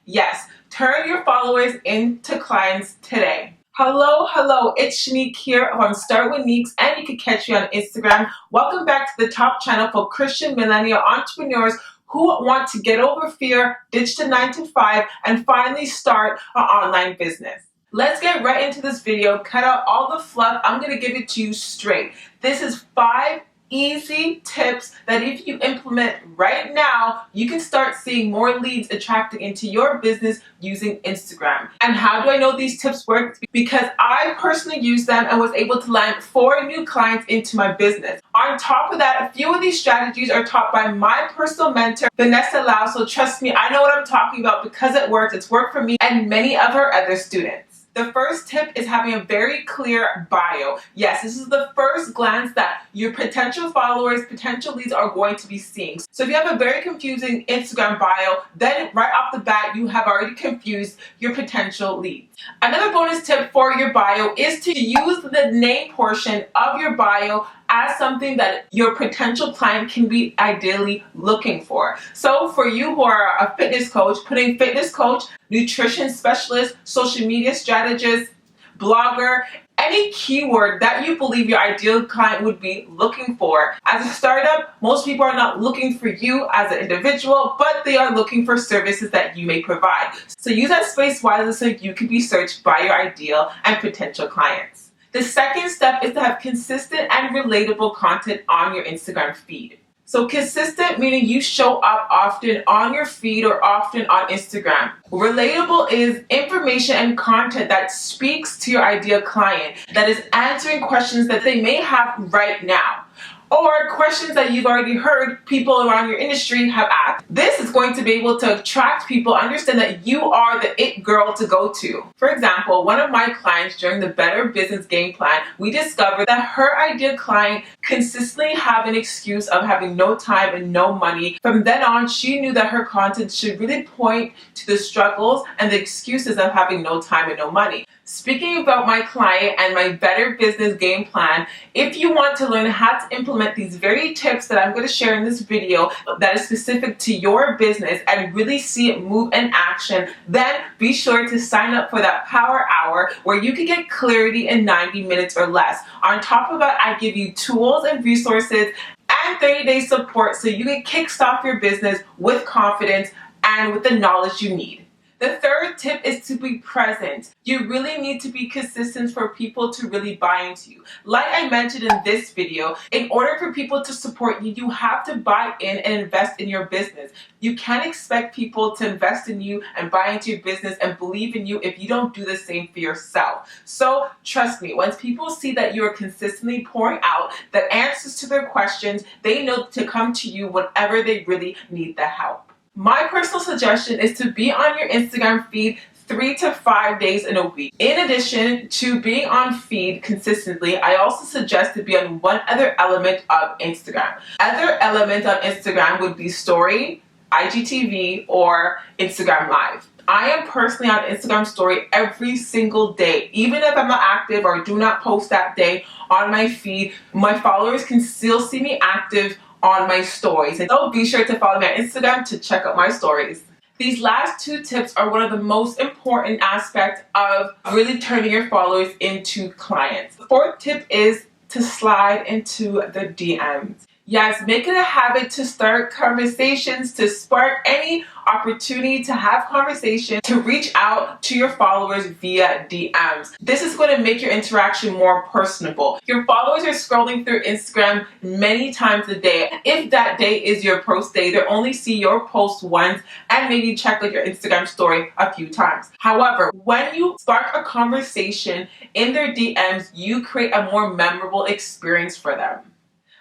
Yes, turn your followers into clients today. Hello, it's Shanique here on Start with Neeks, and you can catch me on Instagram. Welcome back to the top channel for Christian millennial entrepreneurs who want to get over fear, ditch the 9 to 5, and finally start an online business. Let's get right into this video. Cut out all the fluff. I'm going to give it to you straight. This is 5 easy tips that if you implement right now, you can start seeing more leads attracting into your business using Instagram. And how do I know these tips work? Because I personally used them and was able to land 4 new clients into my business. On top of that, a few of these strategies are taught by my personal mentor, 𝚑𝚘𝚎𝚗. So trust me, I know what I'm talking about because it works. It's worked for me and many of her other students. The first tip is having a very clear bio. Yes, this is the first glance that your potential followers, potential leads are going to be seeing. So if you have a very confusing Instagram bio, then right off the bat, you have already confused your potential leads. Another bonus tip for your bio is to use the name portion of your bio as something that your potential client can be ideally looking for. So for you who are a fitness coach, putting fitness coach, nutrition specialist, social media strategist, blogger, any keyword that you believe your ideal client would be looking for. As a startup, most people are not looking for you as an individual, but they are looking for services that you may provide. So use that space wisely so you can be searched by your ideal and potential clients. The second step is to have consistent and relatable content on your Instagram feed. So consistent meaning you show up often on your feed or often on Instagram. Relatable is information and content that speaks to your ideal client, that is answering questions that they may have right now, or questions that you've already heard people around your industry have asked. This is going to be able to attract people, understand that you are the it girl to go to. For example, one of my clients during the Better Business Game Plan, we discovered that her ideal client consistently have an excuse of having no time and no money. From then on, she knew that her content should really point to the struggles and the excuses of having no time and no money. Speaking about my client and my Better Business Game Plan, if you want to learn how to implement these very tips that I'm going to share in this video that is specific to your business and really see it move in action, then be sure to sign up for that Power Hour where you can get clarity in 90 minutes or less. On top of that, I give you tools and resources and 30-day support so you can kickstart your business with confidence and with the knowledge you need. The third tip is to be present. You really need to be consistent for people to really buy into you. Like I mentioned in this video, in order for people to support you, you have to buy in and invest in your business. You can't expect people to invest in you and buy into your business and believe in you if you don't do the same for yourself. So trust me, once people see that you are consistently pouring out the answers to their questions, they know to come to you whenever they really need the help. My personal suggestion is to be on your Instagram feed 3 to 5 days in a week. In addition to being on feed consistently, I also suggest to be on one other element of Instagram. Other elements of Instagram would be story, IGTV, or Instagram Live. I am personally on Instagram story every single day. Even if I'm not active or do not post that day on my feed, my followers can still see me active on my stories. And so be sure to follow me on Instagram to check out my stories. These last 2 tips are one of the most important aspects of really turning your followers into clients. The 4th tip is to slide into the DMs. Yes, make it a habit to start conversations, to spark any opportunity to have conversation, to reach out to your followers via DMs. This is going to make your interaction more personable. Your followers are scrolling through Instagram many times a day. If that day is your post day, they'll only see your post once and maybe check your Instagram story a few times. However, when you spark a conversation in their DMs, you create a more memorable experience for them.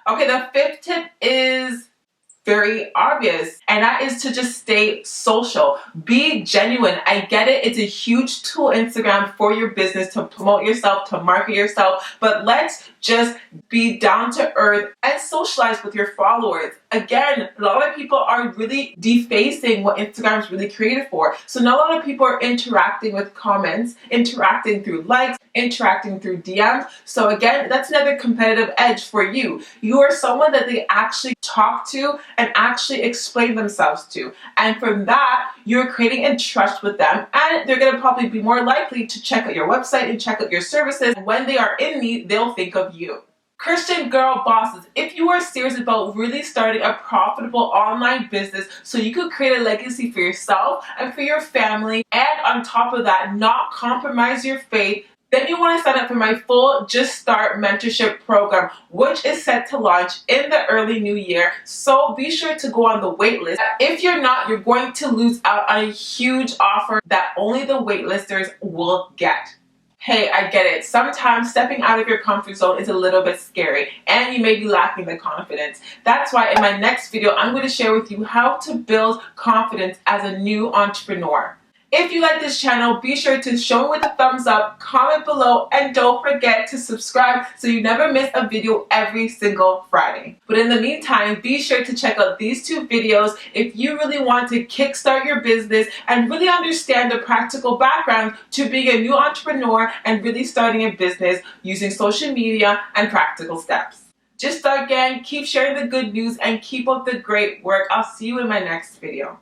Okay, the 5th tip is very obvious, and that is to just stay social. Be genuine. I get it. It's a huge tool, Instagram, for your business to promote yourself, to market yourself, but let's just be down to earth and socialize with your followers. Again, a lot of people are really defacing what Instagram is really created for. So not a lot of people are interacting with comments, interacting through likes, interacting through DMs. So again, that's another competitive edge for you. You are someone that they actually talk to and actually explain themselves to. And from that, you're creating a trust with them, and they're going to probably be more likely to check out your website and check out your services. When they are in need, they'll think of you. Christian girl bosses, if you are serious about really starting a profitable online business so you could create a legacy for yourself and for your family, and on top of that, not compromise your faith, then you want to sign up for my full Just Start mentorship program, which is set to launch in the early new year. So be sure to go on the waitlist. If you're not, you're going to lose out on a huge offer that only the waitlisters will get. Hey, I get it. Sometimes stepping out of your comfort zone is a little bit scary and you may be lacking the confidence. That's why in my next video, I'm going to share with you how to build confidence as a new entrepreneur. If you like this channel, be sure to show me with a thumbs up, comment below, and don't forget to subscribe so you never miss a video every single Friday. But in the meantime, be sure to check out these two videos if you really want to kickstart your business and really understand the practical background to being a new entrepreneur and really starting a business using social media and practical steps. Just start, gang, keep sharing the good news, and keep up the great work. I'll see you in my next video.